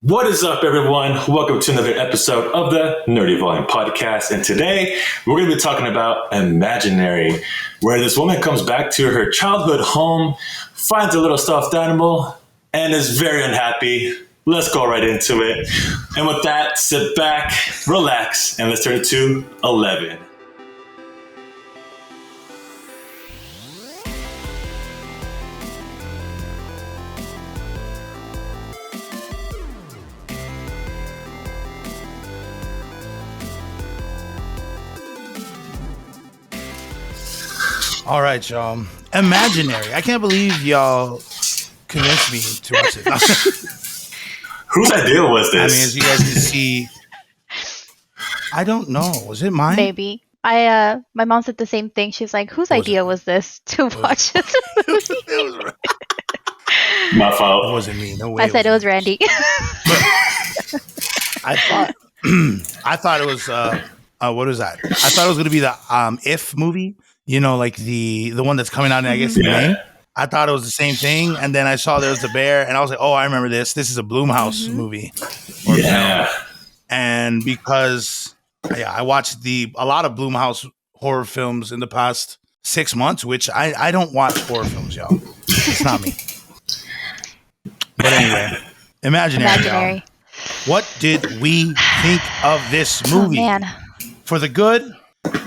What is up, everyone? Welcome to another episode of the Nerdy Volume Podcast. And today we're going to be talking about Imaginary, where this woman comes back to her childhood home, finds a little stuffed animal, and is very unhappy. Let's go right into it. And with that, sit back, relax, and let's turn to 11. All right, y'all. Imaginary. I can't believe y'all convinced me to watch it. Whose idea was this? I mean, as you guys can see, I don't know. Was it mine? Maybe. My mom said the same thing. She's like, whose idea was this to watch this movie? My fault. It wasn't me. No way. I said it was Randy. I thought it was what was that? I thought it was gonna be the If movie. You know, like the one that's coming out in, I guess, in May. I thought it was the same thing. And then I saw there was the bear and I was like, oh, I remember this. This is a Blumhouse movie. Yeah. And because I watched a lot of Blumhouse horror films in the past 6 months, which I don't watch horror films, y'all. It's not me. But anyway, Imaginary. Y'all. What did we think of this movie? Oh, man. For the good,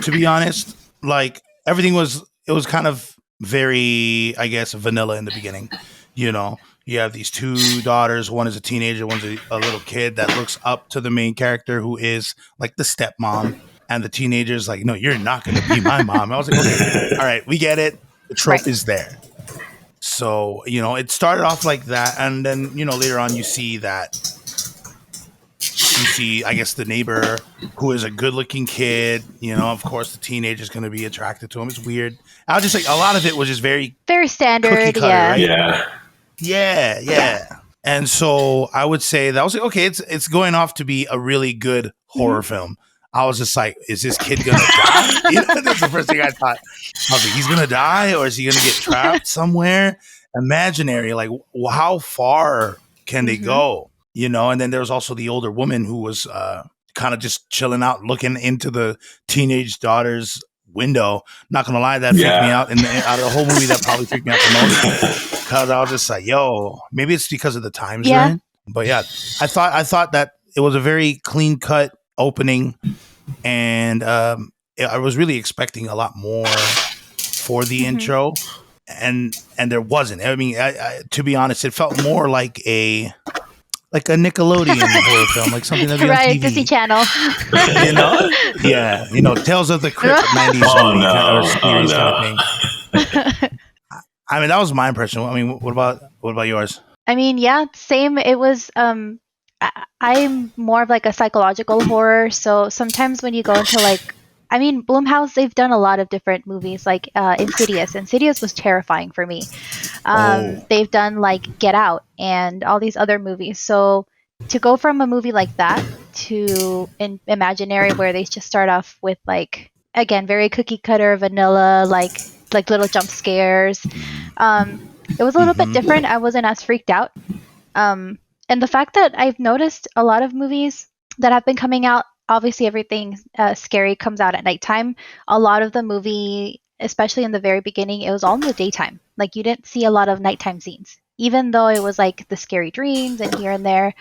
to be honest, like, everything was kind of very, I guess, vanilla in the beginning. You know, you have these two daughters. One is a teenager. One's a little kid that looks up to the main character, who is like the stepmom. And the teenager's like, no, you're not going to be my mom. I was like, okay, all right, we get it. The trope is there. So, you know, it started off like that. And then, you know, later on you see, I guess, the neighbor who is a good-looking kid. You know, of course, the teenager's going to be attracted to him. It's weird. I was just like, a lot of it was just very standard. Cookie cutter, Yeah. right? Yeah. And so I would say that I was like, okay, it's going off to be a really good horror film. I was just like, is this kid going to die? You know, that's the first thing I thought. I was like, he's going to die, or is he going to get trapped somewhere? Imaginary, like, how far can they go? You know, and then there was also the older woman who was kind of just chilling out, looking into the teenage daughter's window. Not gonna lie, that freaked me out. And out of the whole movie, that probably freaked me out the most, because I was just like, "Yo, maybe it's because of the times we're in." But yeah, I thought that it was a very clean cut opening, and I was really expecting a lot more for the intro, and there wasn't. I mean, to be honest, it felt more like a Nickelodeon horror film, like something that right, on TV. Disney Channel. You know? Yeah, you know, Tales of the Crypt 90s series kind of thing. I mean, that was my impression. I mean, what about yours? I mean, yeah, same. It was I'm more of like a psychological horror, so sometimes when you go into like, I mean, Blumhouse, they've done a lot of different movies, like Insidious. Insidious was terrifying for me. They've done like Get Out and all these other movies. So to go from a movie like that to Imaginary, where they just start off with like, again, very cookie cutter, vanilla, like little jump scares. It was a little bit different. I wasn't as freaked out. And the fact that I've noticed a lot of movies that have been coming out, obviously everything scary comes out at nighttime. A lot of the movie, especially in the very beginning, it was all in the daytime. Like, you didn't see a lot of nighttime scenes. Even though it was like the scary dreams and here and there,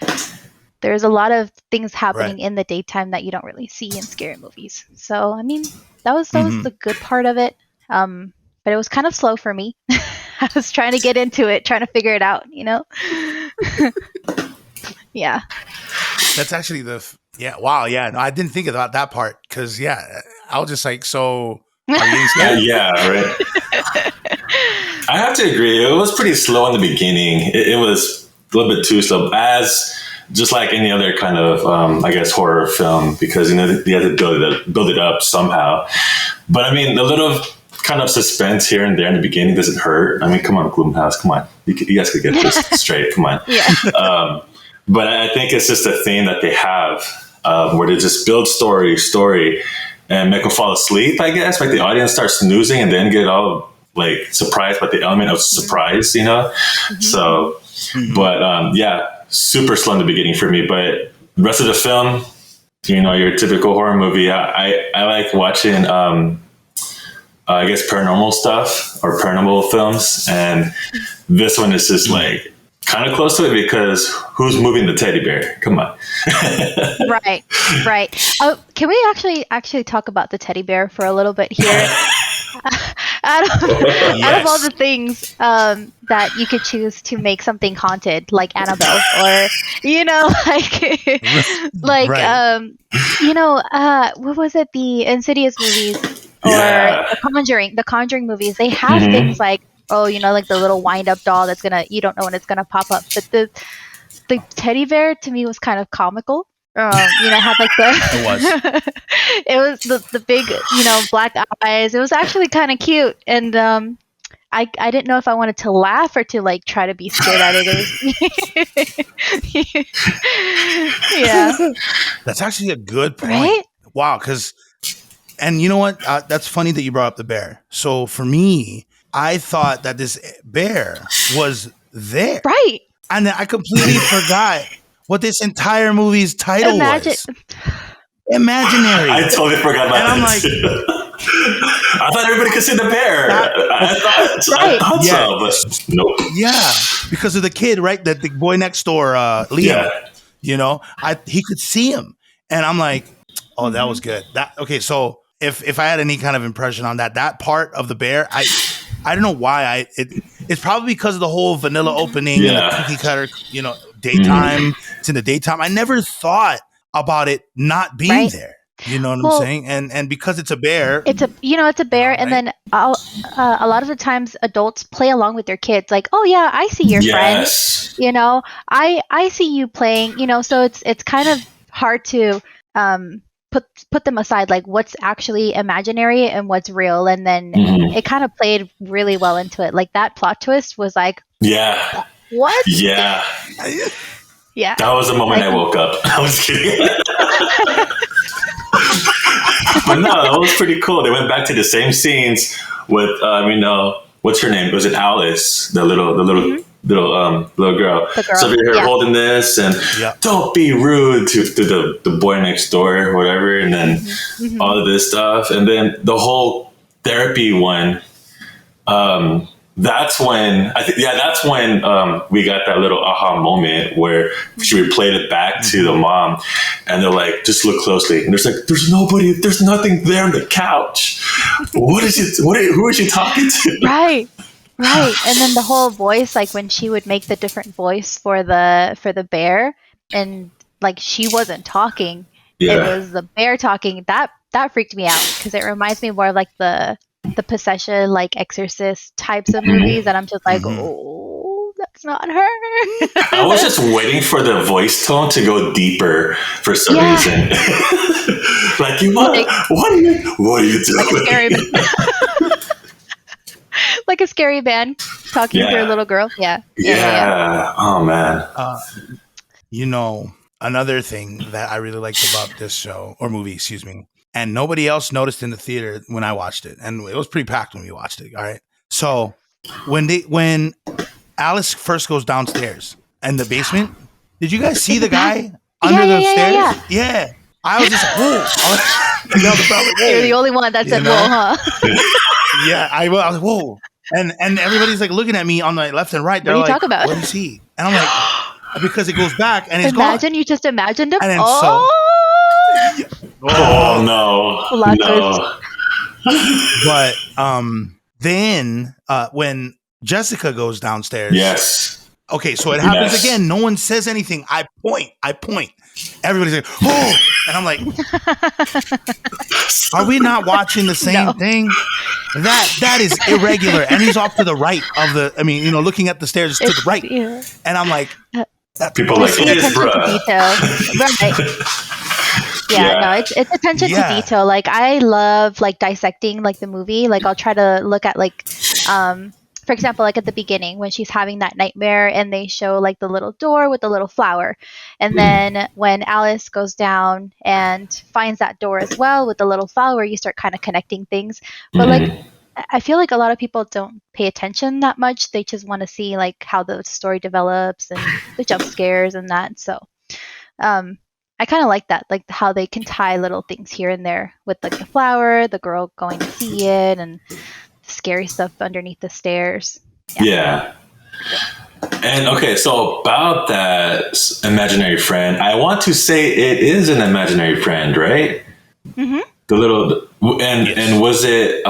there's a lot of things happening in the daytime that you don't really see in scary movies. So, I mean, that was the good part of it. But it was kind of slow for me. I was trying to get into it, trying to figure it out, you know? Yeah. That's actually wow, yeah. No, I didn't think about that part, because, I was just like, so are you scared? Yeah, right. I have to agree. It was pretty slow in the beginning. It was a little bit too slow, as just like any other kind of, I guess, horror film, because, you know, they had to build it up somehow. But I mean, the little kind of suspense here and there in the beginning doesn't hurt. I mean, come on, Blumhouse, come on. You guys could get this straight. Come on. Yeah. But I think it's just a theme that they have, where they just build story, and make them fall asleep, I guess. Like, the audience starts snoozing and then get all like surprised by the element of surprise, you know? So, but super slow in the beginning for me, but the rest of the film, your typical horror movie, I like watching, I guess, paranormal stuff or paranormal films. And this one is just like kind of close to it because who's moving the teddy bear? Come on. Right, right. Oh, can we actually talk about the teddy bear for a little bit here? Out of all the things that you could choose to make something haunted, like Annabelle, or like Right. what was it? The Insidious movies or Yeah. the Conjuring movies. They have things like like the little wind up doll that's you don't know when it's gonna pop up, but the teddy bear to me was kind of comical. Had like It was. it was the big, black eyes. It was actually kind of cute, and I didn't know if I wanted to laugh or to like try to be scared at it. Yeah, That's actually a good point. right. Wow, and you know what? That's funny that you brought up the bear. So for me, I thought that this bear was there, Right. and then I completely forgot what this entire movie's title was. Imaginary. I totally forgot about And I'm that like, too. I thought everybody could see the bear. I thought so, but nope. Yeah, because of the kid, right? That the boy next door, Liam. Yeah. He could see him, and I'm like, oh, that was good. Okay. So if I had any kind of impression on that part of the bear, I don't know why it's probably because of the whole vanilla opening and the cookie cutter, daytime. It's in the daytime. I never thought about it not being there. You know what I'm saying? And because it's a bear, it's a bear, and then a lot of the times adults play along with their kids, like, oh yeah, I see your friends. I see you playing. So it's kind of hard to put them aside, like what's actually imaginary and what's real, and then it kind of played really well into it. Like that plot twist was like, what? Yeah. Yeah. That was the moment I woke up. I was kidding. But no, that was pretty cool. They went back to the same scenes with, what's her name? Was it Alice, the little girl? So you're holding this and don't be rude to the boy next door or whatever, and then all of this stuff, and then the whole therapy one. That's when we got that little aha moment where she replayed it back to the mom, and they're like, just look closely, and there's nobody, there's nothing there on the couch. Who is she talking to? Right. And then the whole voice, like when she would make the different voice for the bear, and like she wasn't talking, it was the bear talking. That freaked me out because it reminds me more of like the possession, like exorcist types of movies, and I'm just like, oh, that's not her. I was just waiting for the voice tone to go deeper for some reason. Like, what are you doing? Like a scary man talking to a little girl. Yeah. Oh man. Another thing that I really liked about this show or movie, excuse me, and nobody else noticed in the theater when I watched it, and it was pretty packed when we watched it. All right, so when Alice first goes downstairs in the basement, did you guys see the guy under the stairs? Yeah. I was just whoa. You're the only one that said whoa, huh? Yeah, I was whoa, and everybody's like looking at me on the left and right. They're what are you like, talking about? What is he? And I'm like, because it goes back and it's Imagine gone. You just imagined him. And then no. But then when Jessica goes downstairs, okay, so it happens again. No one says anything. I point. Everybody's like, oh, and I'm like, are we not watching the same thing? That is irregular, and he's off to the right of the. Looking at the stairs to the right, and I'm like, people are like, attention to detail, right? No, it's attention to detail. Like I love like dissecting like the movie. Like I'll try to look at like, for example, like at the beginning when she's having that nightmare and they show like the little door with the little flower, and then when Alice goes down and finds that door as well with the little flower, you start kind of connecting things. But like I feel like a lot of people don't pay attention that much. They just want to see like how the story develops and the jump scares and that. So I kind of like that, like how they can tie little things here and there with like the flower, the girl going to see it, and the scary stuff underneath the stairs. Yeah. And okay, so about that imaginary friend, I want to say it is an imaginary friend, right? Mm-hmm. The little and was it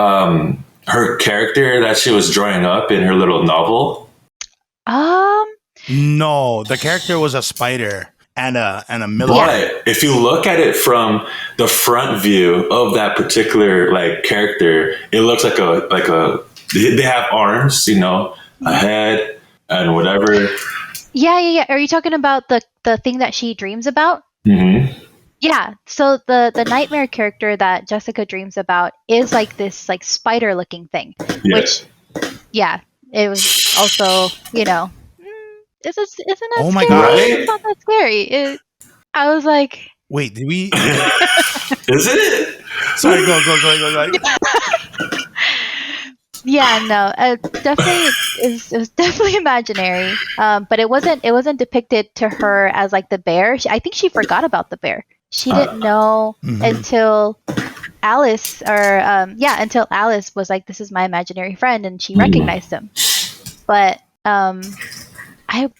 her character that she was drawing up in her little novel? No, the character was a spider and a millipede. But if you look at it from the front view of that particular like character, it looks like a they have arms, you know, a head and whatever. Yeah. Are you talking about the thing that she dreams about? Mm-hmm. Yeah. So the nightmare character that Jessica dreams about is like this like spider looking thing, which it was also, you know, isn't it Oh scary? my God. It's not that scary. I was like, wait, did we? Is it? Sorry, go. Yeah, no, definitely it was definitely imaginary. But it wasn't depicted to her as like the bear. I think she forgot about the bear. She didn't know until Alice until Alice was like, "This is my imaginary friend," and she recognized him. But I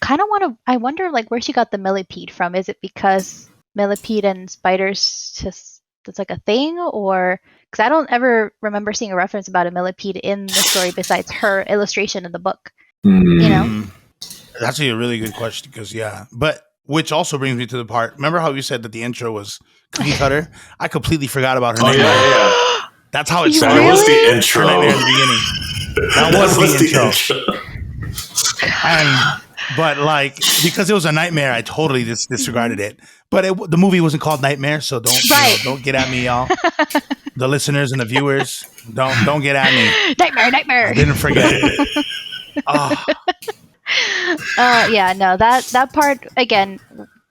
kind of I wonder like where she got the millipede from. Is it because millipede and spiders just it's like a thing, or because I don't ever remember seeing a reference about a millipede in the story besides her illustration in the book. You know, that's actually a really good question because but which also brings me to the part. Remember how you said that the intro was cookie cutter? I completely forgot about her name. Yeah. That's how it You started. That was the intro. Her nightmare in the beginning. That was the intro. But like because it was a nightmare, I totally disregarded it. But the movie wasn't called Nightmare, so don't get at me, y'all. The listeners and the viewers, don't get at me. Nightmare. I didn't forget. That part again.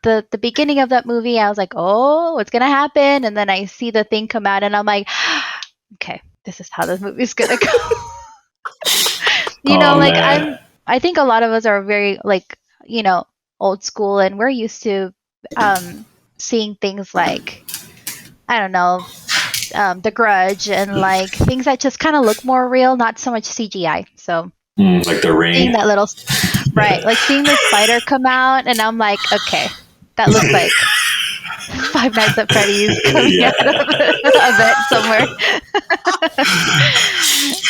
The beginning of that movie, I was like, oh, what's gonna happen? And then I see the thing come out, and I'm like, okay, this is how the movie's gonna go. I think a lot of us are very like, you know, old school, and we're used to seeing things like, I don't know, The Grudge and like things that just kind of look more real, not so much CGI. So like The Ring, seeing that little like seeing the spider come out, and I'm like, okay, that looks like Five Nights at Freddy's coming out of it somewhere.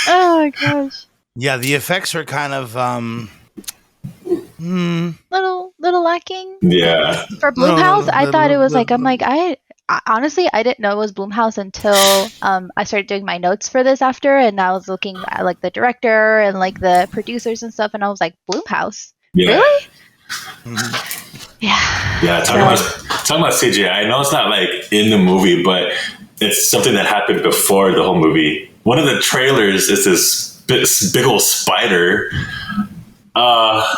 Oh gosh. Yeah, the effects were kind of little lacking. Yeah. For Blumhouse, I thought it was like I honestly I didn't know it was Blumhouse until I started doing my notes for this after, and I was looking at like the director and like the producers and stuff, and I was like, Blumhouse, really? Yeah. Talking about CGI. I know it's not like in the movie, but it's something that happened before the whole movie. One of the trailers is this big old spider. I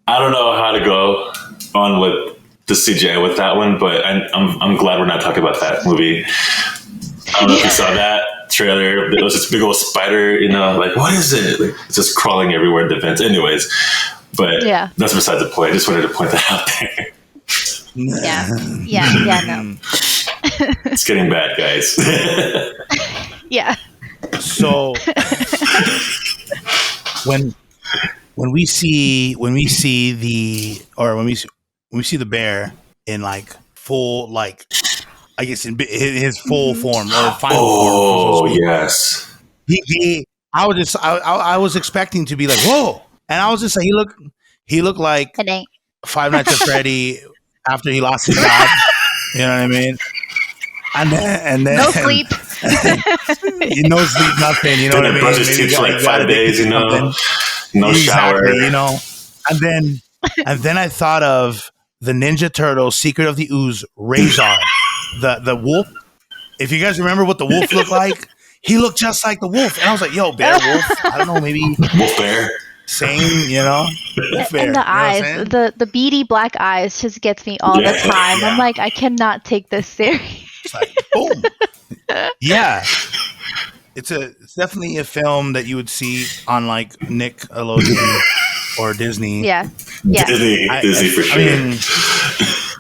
don't know how to go on with the CGI with that one, but I'm glad we're not talking about that movie. I don't know if you saw that trailer. There was this big old spider, you know, like, what is it? Like, it's just crawling everywhere in the vents. Anyways, but that's besides the point. I just wanted to point that out there. No. It's getting bad, guys. Yeah. So when we see the bear in like full, like I guess in his full form or final form. Oh yes. I was expecting to be like, whoa, and I was just like, he looked like Five Nights at Freddy after he lost his job. You know what I mean? And then no sleep. No sleep, nothing. You know what I mean? Brush his teeth for like 5 days. You know, no shower. You know, and then I thought of the Ninja Turtles: Secret of the Ooze, Razor, the wolf. If you guys remember what the wolf looked like, he looked just like the wolf, and I was like, "Yo, bear wolf." I don't know, maybe wolf bear. Same, you know. Wolf bear, and the eyes, the beady black eyes, just gets me all the time. I'm like, I cannot take this serious. It's like, boom. Yeah. It's definitely a film that you would see on like Nickelodeon or Disney. Yeah. Yeah. Disney for sure. I mean,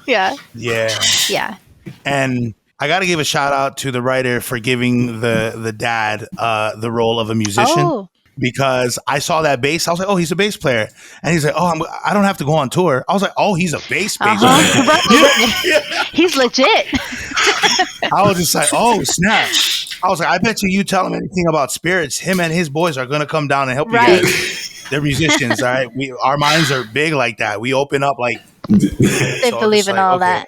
Yeah. yeah. And I got to give a shout out to the writer for giving the dad the role of a musician. Oh. Because I saw that bass, I was like, "Oh, he's a bass player," and he's like, "Oh, I don't have to go on tour." I was like, "Oh, he's a bass player." Right. He's legit. I was just like, "Oh, snap!" I was like, "I bet you tell him anything about spirits, him and his boys are gonna come down and help you guys." They're musicians, all right. Our minds are big like that. We open up like they believe in all that.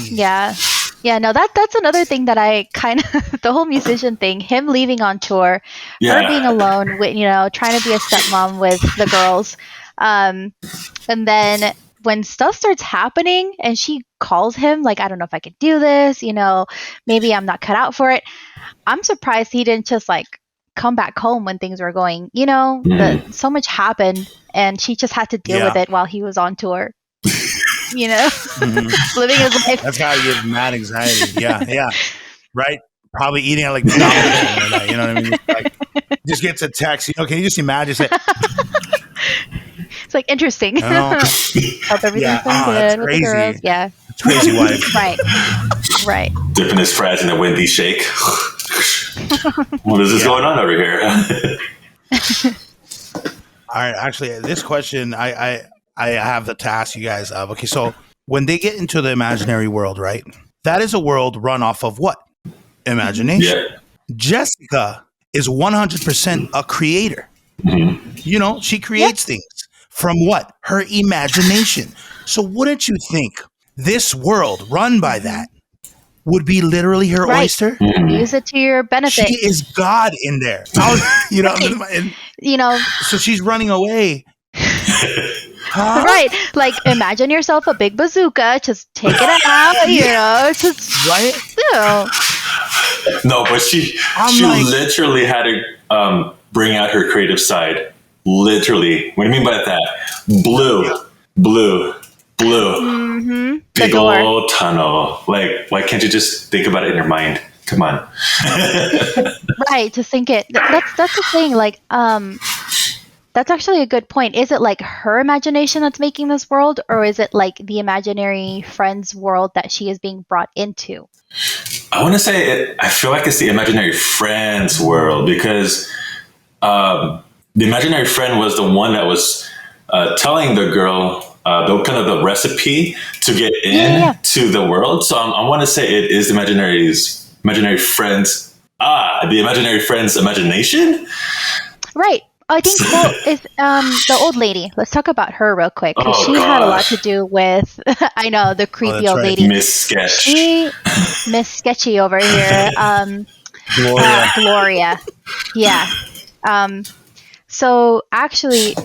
Yeah. Yeah, no, that's another thing that I kind of the whole musician thing, him leaving on tour, her being alone with, trying to be a stepmom with the girls. And then when stuff starts happening and she calls him, like, I don't know if I could do this, maybe I'm not cut out for it. I'm surprised he didn't just like come back home when things were going, so much happened and she just had to deal with it while he was on tour. Living his life. That's gotta give mad anxiety. Yeah. Right? Probably eating at like McDonald's. You know what I mean? Like, just gets a text. Can you just imagine it? It's like interesting. Hope everything's good with the girls. Yeah. It's crazy wife. Right. Dipping his fries in a windy shake. What is this going on over here? All right. Actually, this question, I have to ask you guys of. Okay, so when they get into the imaginary world, right? That is a world run off of what? Imagination. Yeah. Jessica is 100% a creator. Mm-hmm. She creates things from what? Her imagination. So wouldn't you think this world run by that would be literally her oyster? Mm-hmm. Use it to your benefit. She is God in there. So she's running away. Huh? Right, like imagine yourself a big bazooka, just take it out, just right. No, but she literally had to bring out her creative side. Literally, what do you mean by that? Blue, mm-hmm. Big old tunnel. Like, why can't you just think about it in your mind? Come on. Right, to think it. That's the thing. Like, that's actually a good point. Is it like her imagination that's making this world, or is it like the imaginary friend's world that she is being brought into? I want to say I feel like it's the imaginary friend's world because the imaginary friend was the one that was telling the girl the recipe to get into the world. So I want to say it is the imaginary friend's the imaginary friend's imagination. Right. I think it's the old lady. Let's talk about her real quick because she had a lot to do with. I know the creepy old lady, Miss Sketch. Miss Sketchy over here. Gloria. Yeah. So actually,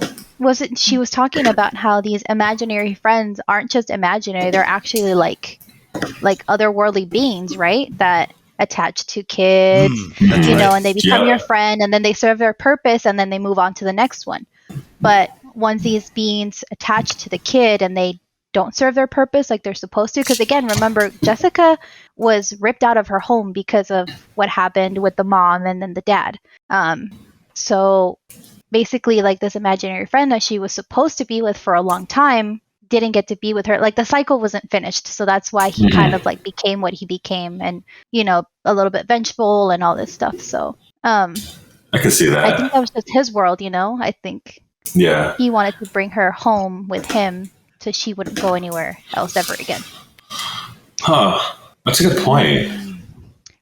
she was talking about how these imaginary friends aren't just imaginary; they're actually like otherworldly beings, right? That attached to kids, and they become your friend, and then they serve their purpose, and then they move on to the next one. But once these beings attach to the kid and they don't serve their purpose like they're supposed to, because again, remember, Jessica was ripped out of her home because of what happened with the mom and then the dad. So basically, like this imaginary friend that she was supposed to be with for a long time didn't get to be with her. Like the cycle wasn't finished, so that's why he kind of like became what he became, and a little bit vengeful and all this stuff. So I can see that. I think that was just his world. I think he wanted to bring her home with him so she wouldn't go anywhere else ever again. That's a good point.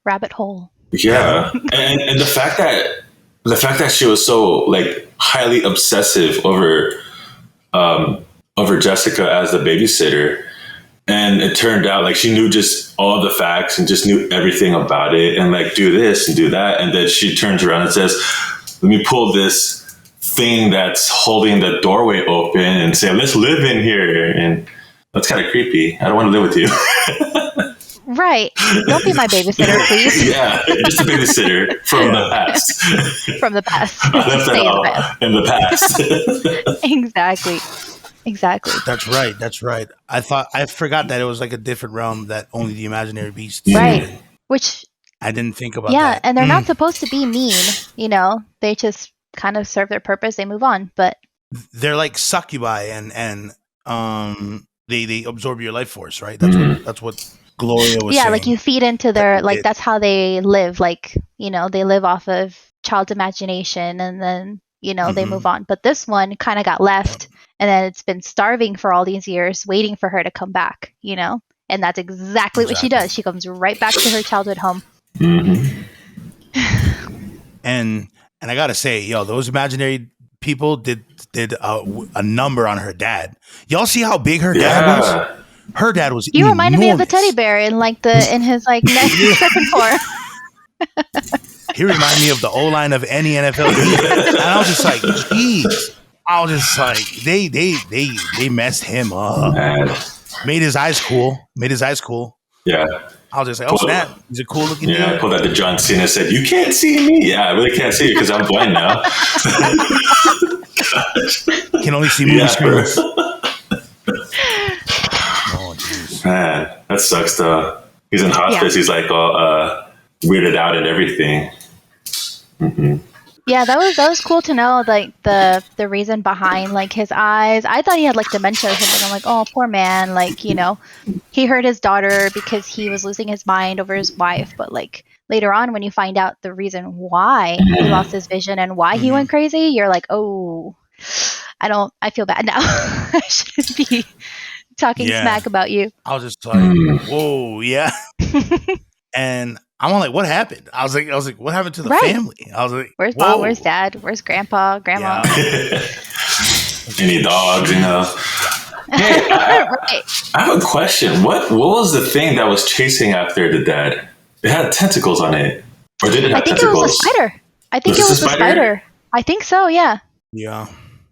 Rabbit hole. Yeah. and the fact that she was so like highly obsessive over Jessica as the babysitter, and it turned out like she knew just all the facts and just knew everything about it, and like do this and do that, and then she turns around and says, "Let me pull this thing that's holding the doorway open and say, let's live in here." And that's kind of creepy. I don't want to live with you. Right. Don't be my babysitter, please. Yeah, just a babysitter from the past. From the past. I left that all in the past. Exactly. Exactly. That's right. I forgot that it was like a different realm that only the imaginary beasts Right. live in. Which, I didn't think about yeah, that. and they're not supposed to be mean, you know. They just kind of serve their purpose, they move on. But They're like succubi, and they absorb your life force, right? That's what Gloria was yeah, saying. like you feed into their, like, It- that's how they live. Like, you know, they live off of child's imagination, and then, you know, they Mhm. move on. But this one kind of got left, and then it's been starving for all these years, waiting for her to come back, you know. And that's exactly what she does. She comes right back to her childhood home. and I gotta say, yo, those imaginary people did a number on her dad. Y'all see how big her dad was? Her dad was He reminded me of the teddy enormous. bear in like in his like second form. He reminded me of the O line of any NFL team, and I was just like, jeez. I was just like, they messed him up. Made his eyes cool. Yeah. I was just like, oh snap, he's a cool looking dude. Yeah, I pulled out the John Cena and said, "You can't see me." Yeah, I really can't see you because I'm blind now. Can only see movie screens. Oh, jeez. Man, that sucks though. He's in hospice. Yeah. He's like all weirded out and everything. Mm-hmm. Yeah, that was cool to know, like the reason behind like his eyes. I thought he had like dementia or something. I'm like, oh, poor man. Like, you know, he hurt his daughter because he was losing his mind over his wife. But like later on, when you find out the reason why he lost his vision and why he went crazy, you're like, oh, I feel bad now. I shouldn't be talking smack about you. I was just like, whoa, yeah. And I'm like, what happened? I was like, what happened to the family? I was like, where's mom? Where's dad? Where's grandpa? Grandma? Yeah. Any dogs, you know? Hey, I have a question. What was the thing that was chasing after the dad? It had tentacles on it, or did it have tentacles? It was a spider. I think it was a spider. I think so. Yeah. Yeah.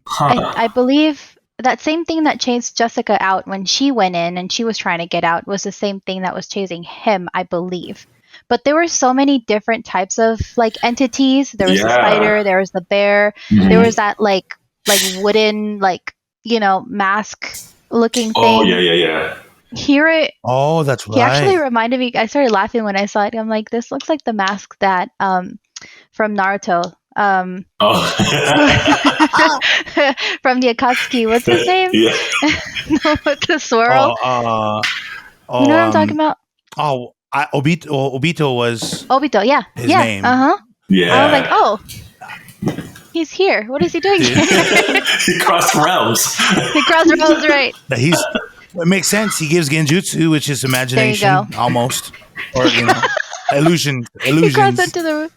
Huh. I believe that same thing that chased Jessica out when she went in and she was trying to get out was the same thing that was chasing him, I believe. But there were so many different types of like entities. There was the spider, there was the bear, there was that like wooden, like, you know, mask looking thing. Oh, yeah. Oh, that's right. He actually reminded me, I started laughing when I saw it. I'm like, this looks like the mask that from Naruto. From the Akatsuki. What's his name? Yeah. No, with the swirl. You know what I'm talking about? Obito was yeah. His name. Yeah. I was like, oh, he's here. What is he doing here? He crossed realms. Right. It makes sense. He gives genjutsu, which is imagination, there you go. almost, or you know, illusions. He crossed into the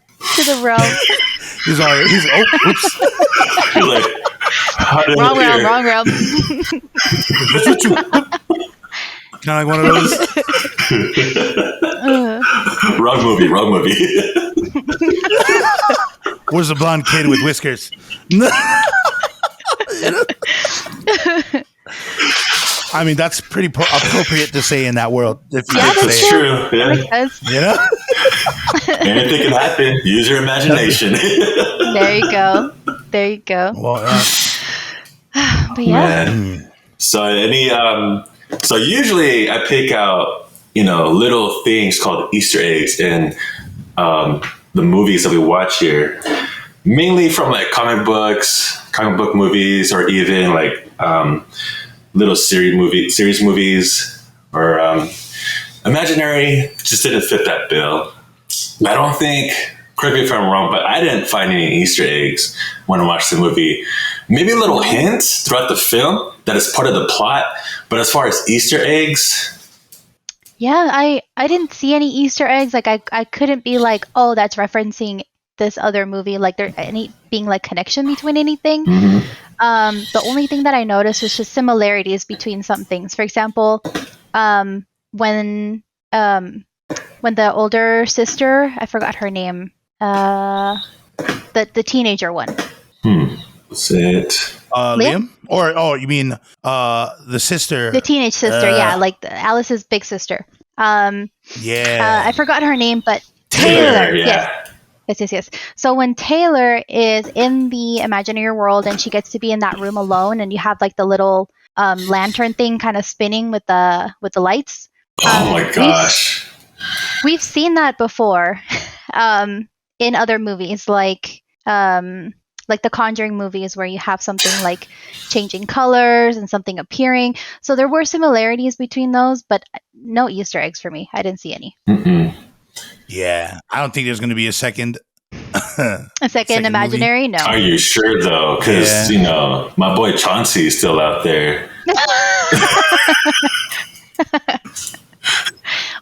realm. He's oops. He's like, wrong realm. Kind of like one of those. Wrong movie. Where's the blonde kid with whiskers? I mean, that's pretty appropriate to say in that world. If you that's true. Yeah. You know? Anything can happen. Use your imagination. There you go. Well, but yeah. Man. So so usually I pick out, you know, little things called Easter eggs in the movies that we watch here, mainly from like comic book movies, or even like little series movies, or imaginary. Just didn't fit that bill. I don't think, correct me if I'm wrong, but I didn't find any Easter eggs when I watched the movie. Maybe little hints throughout the film that is part of the plot, but as far as Easter eggs, yeah, I didn't see any Easter eggs. Like I couldn't be like, oh, that's referencing this other movie. Like there any being like connection between anything. The only thing that I noticed was just similarities between some things. For example, when the older sister, I forgot her name, the teenager one. What's it? Liam? Or you mean the sister? The teenage sister, like Alice's big sister. I forgot her name, but Taylor. Yeah. Yes. So when Taylor is in the imaginary world and she gets to be in that room alone, and you have like the little lantern thing kind of spinning with the lights. Oh my gosh. We've seen that before in other movies, like the Conjuring movies, where you have something like changing colors and something appearing. So there were similarities between those, but no Easter eggs for me. I didn't see any. Mm-mm. Yeah, I don't think there's going to be a second. A second imaginary? movie. No. Are you sure though? Because my boy Chauncey is still out there.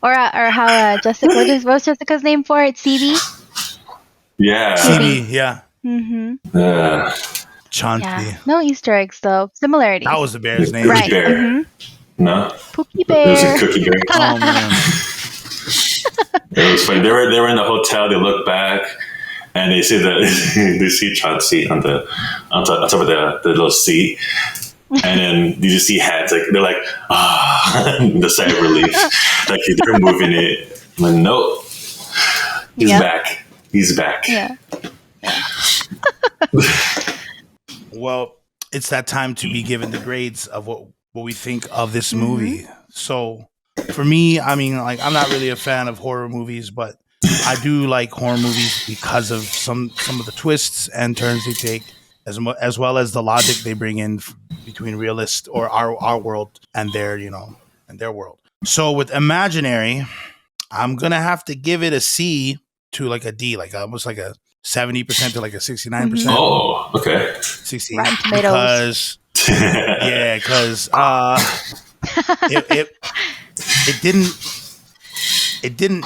or how Jessica? What's Jessica's name for it? CB. Yeah. CB. Yeah. Mm-hmm. Chauncey. Yeah. No Easter eggs though. Similarities. That was the bear's name. Right. Bear. Mm-hmm. No. Pookie It was Bear. a cookie bear. Oh man. It was funny. They were in the hotel. They look back and they see they see Chauncey on top of the little seat, and then you just see hands. Like they're like the sigh of relief. Like they're moving it. I'm like, nope. He's back. He's back. Yeah. Well, it's that time to be given the grades of what we think of this movie. So for me, I mean, like, I'm not really a fan of horror movies, but I do like horror movies because of some of the twists and turns they take, as well as the logic they bring in between realist or our world and their world. So with Imaginary, I'm gonna have to give it a C to like a D, like almost like a 70% to like a 69%. Oh, okay. 60 Rotten Tomatoes. because it didn't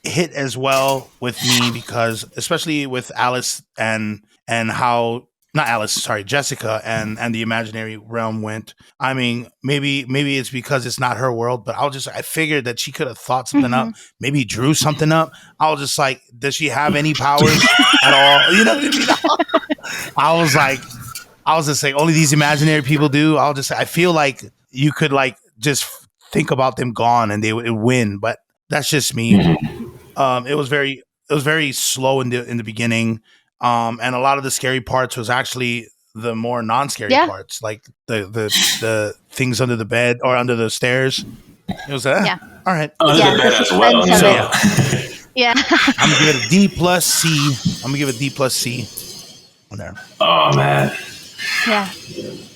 hit as well with me, because especially with Alice and how not Alice, sorry, Jessica and the imaginary realm went. I mean, maybe it's because it's not her world, but I figured that she could have thought something up, maybe drew something up. I was just like, does she have any powers at all? You know what I mean? I was just saying, only these imaginary people do. I feel like you could like just think about them gone and they would win, but that's just me. It was very slow in the beginning. And a lot of the scary parts was actually the more non-scary parts, like the things under the bed or under the stairs. It was all right. Under the bed as well. Yeah. I'm gonna give it a D plus C. I'm gonna give it a D plus C on there. Oh man. Yeah.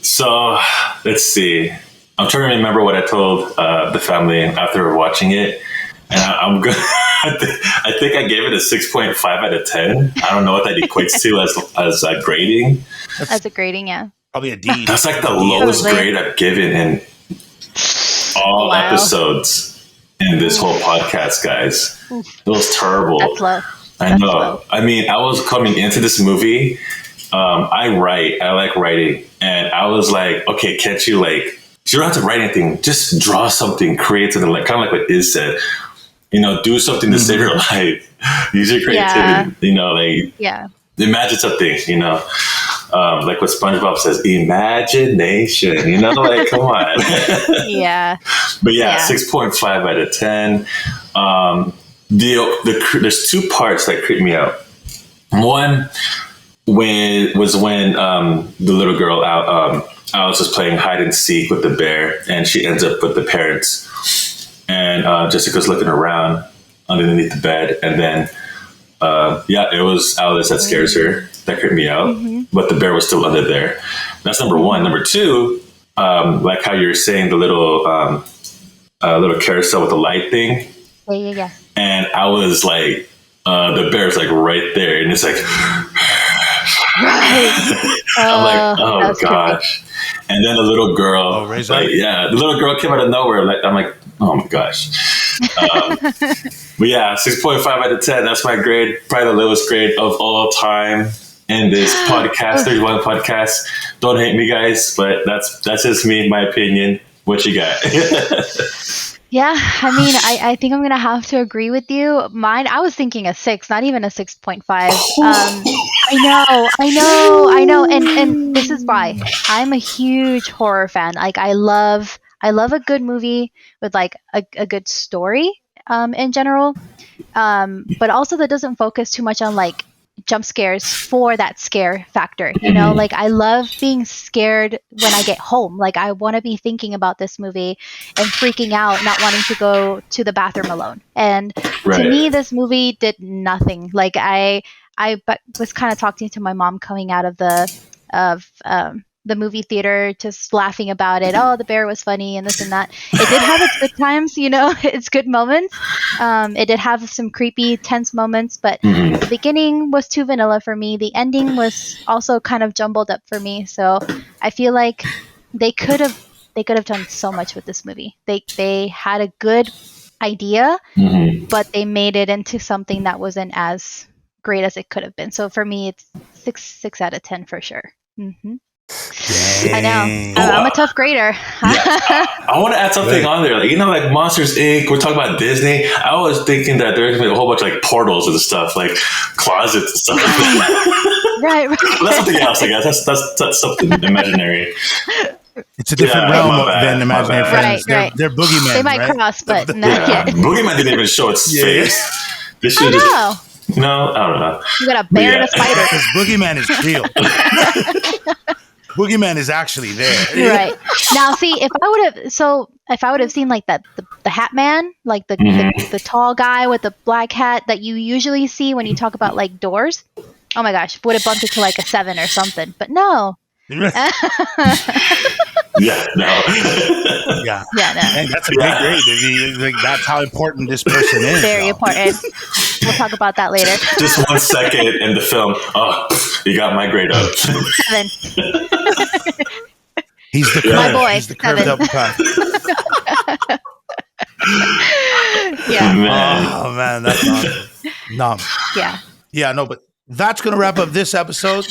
So let's see. I'm trying to remember what I told the family after watching it, and I'm good. I think I gave it a 6.5 out of 10. I don't know what that equates to as a grading. As a grading, yeah. Probably a D. That's like the lowest grade I've given in all episodes in this whole podcast, guys. It was terrible. That's low. I know. I mean, I was coming into this movie. I like writing, and I was like, okay, can't you you don't have to write anything, just draw something, create something, like kind of like what Iz said. Do something to save your life. Use your creativity. Imagine something. Like what SpongeBob says, imagination. Like come on. Yeah. But 6.5 out of 10. There's two parts that creep me out. One when the little girl Alice was playing hide and seek with the bear, and she ends up with the parents. And Jessica's looking around underneath the bed, and then it was Alice that scares her. That creeped me out. But the bear was still under there. That's number one. Number two, like how you're saying the little carousel with the light thing. Yeah. And I was like, the bear's like right there, and it's like, right. I'm like, oh gosh. Creepy. And then the little girl, the little girl came out of nowhere. Like I'm like, oh my gosh. But 6.5 out of 10. That's my grade. Probably the lowest grade of all time in this podcast, 31 podcast. Don't hate me, guys, but that's just me, my opinion. What you got? Yeah, I mean, I think I'm going to have to agree with you. Mine, I was thinking a 6, not even a 6.5. I know. And this is why. I'm a huge horror fan. Like, I love a good movie with, like, a good story in general. But also that doesn't focus too much on, like, jump scares for that scare factor. You know, like I love being scared when I get home. Like I want to be thinking about this movie and freaking out, not wanting to go to the bathroom alone. And to me, this movie did nothing. Like I was kind of talking to my mom coming out of the movie theater, just laughing about it. Oh, the bear was funny and this and that. It did have its good times, you know, its good moments. It did have some creepy, tense moments, but the beginning was too vanilla for me. The ending was also kind of jumbled up for me. So I feel like they could have done so much with this movie. They had a good idea, but they made it into something that wasn't as great as it could have been. So for me, it's 6 out of 10 for sure. I know. I'm a tough grader. I want to add something on there. Like, you know, like Monsters Inc. We're talking about Disney. I was thinking that there's gonna be a whole bunch of like portals and stuff, like closets and stuff. Right. That's something else, I guess. That's something imaginary. It's a different realm than imaginary friends. Right. They're boogeymen. They might cross, but not yet. Boogeyman didn't even show its face. This should no, I don't know. You got a bear and a spider. Because boogeyman is real. Boogeyman is actually there. Right. Now, see, if I would have seen like that, the Hat Man, like the tall guy with the black hat that you usually see when you talk about like doors. Oh my gosh, would have bumped it to like a 7 or something. But no. Yeah, no. Yeah, no. And that's a big grade. Like, that's how important this person is. Very important. We'll talk about that later. Just 1 second in the film. Oh, you got my grade up. 7. He's the my boy. He's the curved up cut. Yeah. Man. Oh man, that's awesome. Yeah. No, but that's gonna wrap up this episode.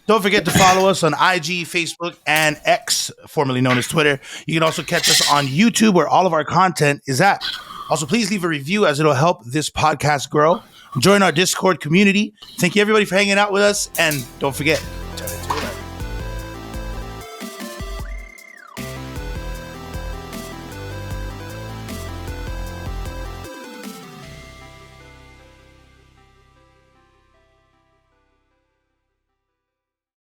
Don't forget to follow us on IG, Facebook, and X, formerly known as Twitter. You can also catch us on YouTube, where all of our content is at. Also, please leave a review, as it'll help this podcast grow. Join our Discord community. Thank you, everybody, for hanging out with us. And don't forget,